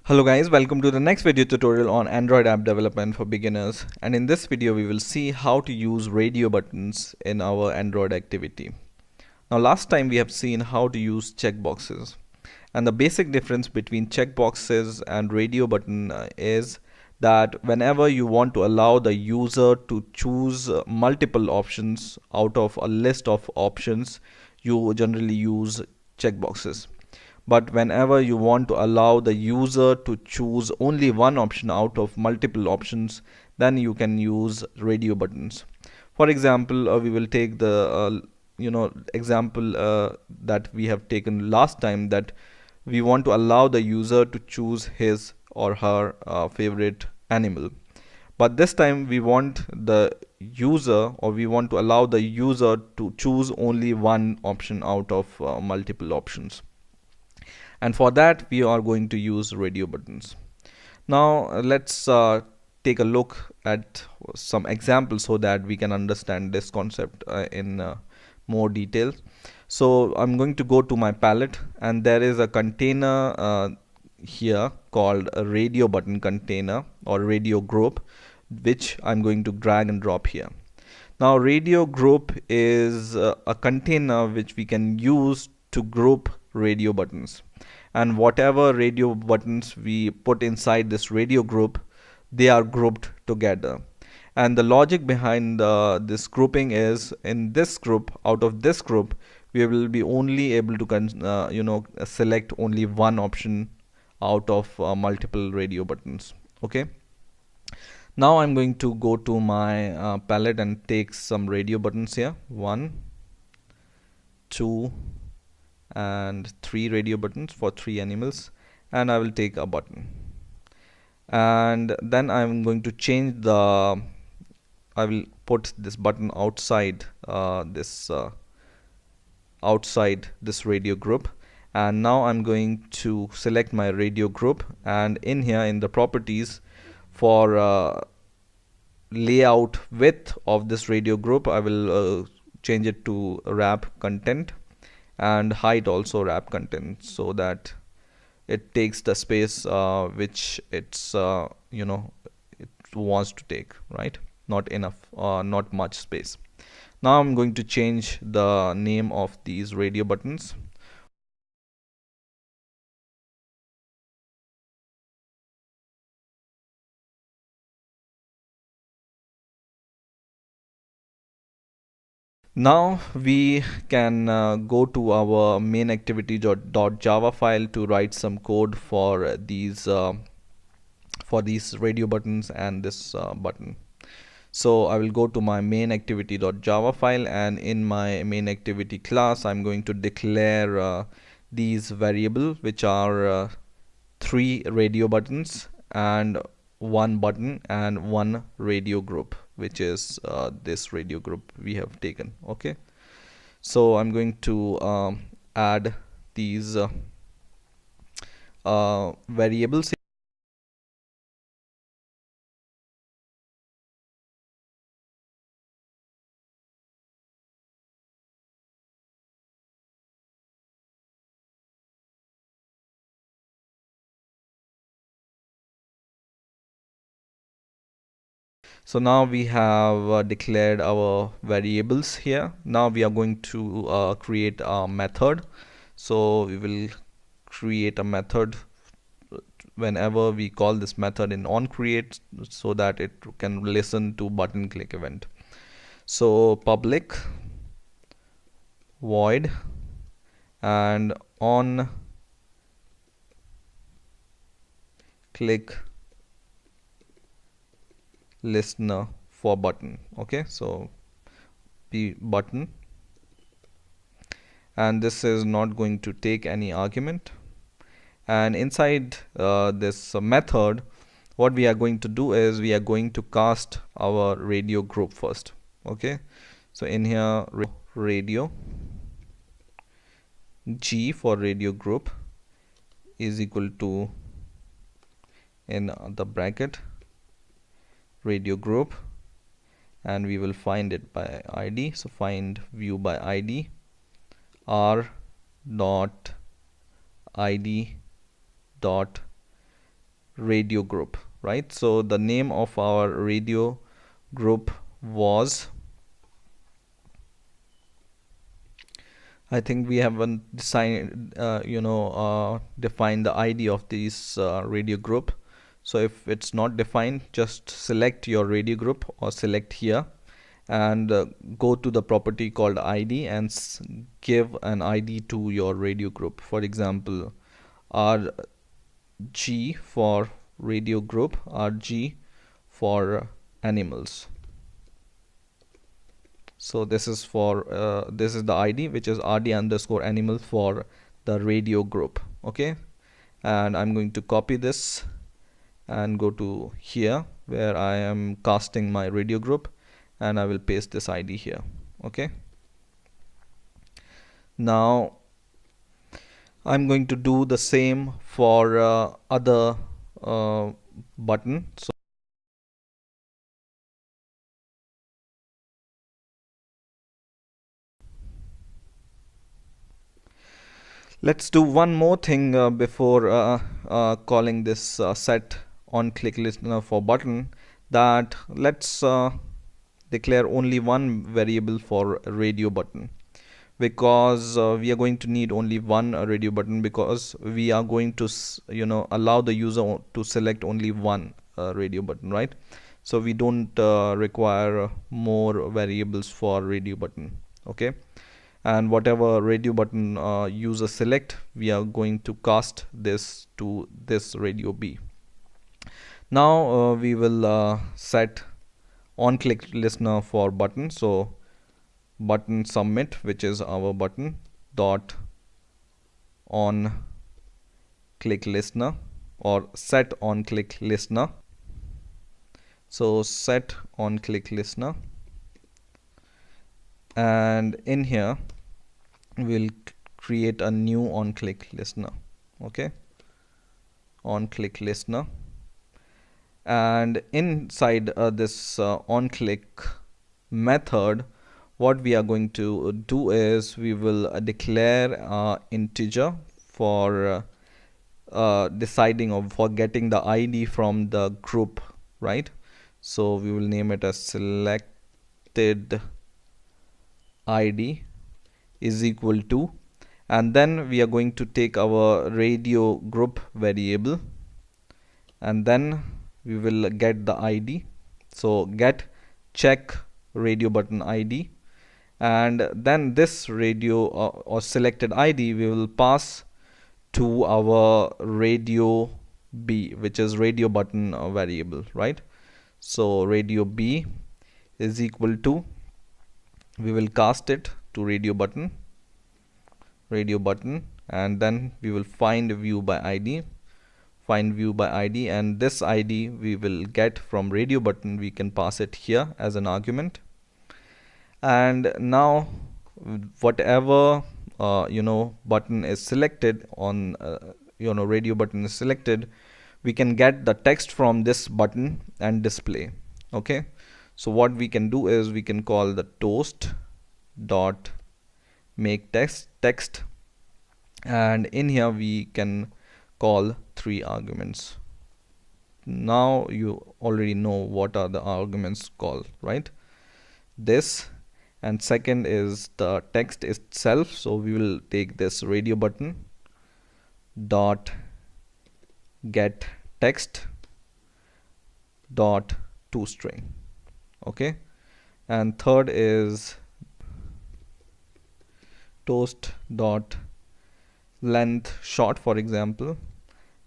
Hello guys, welcome to the next video tutorial on Android app development for beginners, and in this video we will see how to use radio buttons in our Android activity. Now last time we have seen how to use checkboxes, and the basic difference between checkboxes and radio button is that whenever you want to allow the user to choose multiple options out of a list of options, you generally use checkboxes. But whenever you want to allow the user to choose only one option out of multiple options, then you can use radio buttons. For example, we will take the example that we have taken last time, that we want to allow the user to choose his or her favorite animal. But this time we want the user, or we want to allow the user to choose only one option out of multiple options, and for that we are going to use radio buttons. Now let's take a look at some examples so that we can understand this concept in more detail. So I'm going to go to my palette, and there is a container here called a radio button container or radio group, which I'm going to drag and drop here. Now radio group is a container which we can use to group radio buttons, and whatever radio buttons we put inside this radio group, they are grouped together. And the logic behind this grouping is, in this group, out of this group, we will be only able to select only one option out of multiple radio buttons. Okay, now I'm going to go to my palette and take some radio buttons here. 1, 2 and 3 radio buttons for 3 animals, and I will take a button, and then I'm going to change I will put this button outside outside this radio group. And now I'm going to select my radio group, and in here in the properties, for layout width of this radio group, I will change it to wrap content, and height also wrap content, so that it takes the space which it wants to take, right? Not enough, not much space. Now I'm going to change the name of these radio buttons. Now we can go to our main activity.java file to write some code for these radio buttons and this button. So I will go to my main activity.java file, and in my main activity class I'm going to declare these variables, which are 3 radio buttons and 1 button and 1 radio group, which is this radio group we have taken. Okay, so I'm going to add these variables. So now we have declared our variables here. Now we are going to create a method. So we will create a method whenever we call this method in onCreate, so that it can listen to button click event. So public void and on click listener for button. Okay, so the button, and this is not going to take any argument. And inside this method, what we are going to do is we are going to cast our radio group first. Okay, so in here, radio G for radio group is equal to, in the bracket, radio group, and we will find it by ID. So find view by ID, r dot id dot radio group, right? So the name of our radio group was, I think we haven't decided, defined the ID of this radio group. So if it's not defined, just select your radio group or select here and go to the property called ID and give an ID to your radio group. For example, RG for radio group, RG for animals. So this is for this is the ID, which is RD underscore animal for the radio group. Okay, and I'm going to copy this and go to here where I am casting my radio group, and I will paste this ID here. Okay, now I'm going to do the same for other button. So let's do one more thing before calling this set on click listener for button, that let's declare only one variable for radio button, because we are going to need only one radio button, because we are going to allow the user to select only one radio button, right? So we don't require more variables for radio button. Okay, and whatever radio button user select, we are going to cast this to this radio B. Now we will set on click listener for button. So button submit, which is our button, dot on click listener, or set on click listener. So set on click listener, and in here we'll create a new on click listener. Okay, on click listener, and inside this on click method, what we are going to do is we will declare integer for deciding or for getting the ID from the group, right? So we will name it as selected ID is equal to, and then we are going to take our radio group variable, and then we will get the ID. So get check radio button ID, and then this radio or selected ID we will pass to our radio B, which is radio button variable, right? So radio B is equal to, we will cast it to radio button, and then we will find view by ID, and this ID we will get from radio button. We can pass it here as an argument, and now whatever button is selected on radio button is selected, we can get the text from this button and display. Okay, so what we can do is we can call the toast dot make text, and in here we can call 3 arguments. Now you already know what are the arguments called, right? This, and second is the text itself. So we will take this radio button dot get text dot toString. Okay, and third is toast dot length short, for example,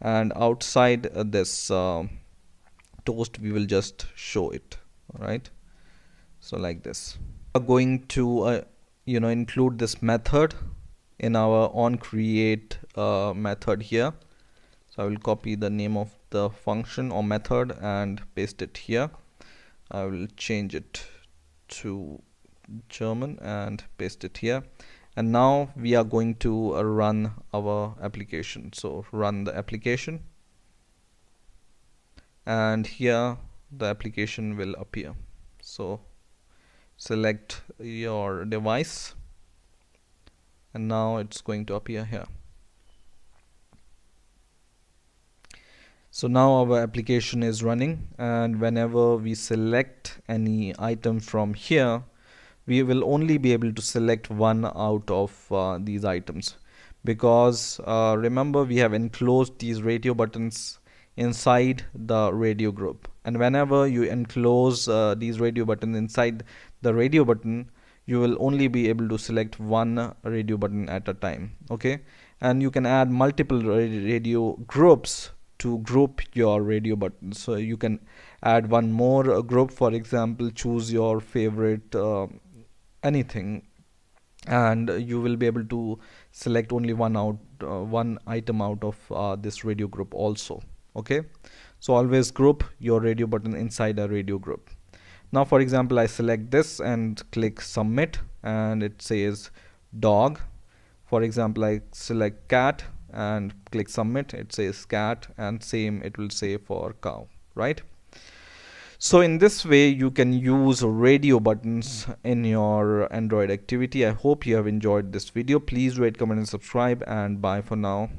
and outside this toast we will just show it. All right, so like this. We are going to include this method in our on create method here. So I will copy the name of the function or method and paste it here. I will change it to German and paste it here. And now we are going to run our application. So run the application, and here the application will appear. So select your device, and now it's going to appear here. So now our application is running, and whenever we select any item from here, we will only be able to select one out of these items, because remember, we have enclosed these radio buttons inside the radio group, and whenever you enclose these radio buttons inside the radio button, you will only be able to select one radio button at a time. Okay, and you can add multiple radio groups to group your radio buttons. So you can add one more group. For example, choose your favorite anything, and you will be able to select only one item out of this radio group also. Okay, so always group your radio button inside a radio group. Now for example, I select this and click submit, and it says dog. For example, I select cat and click submit, it says cat, and same it will say for cow, right? So in this way you can use radio buttons in your Android activity. I hope you have enjoyed this video. Please rate, comment and subscribe, and bye for now.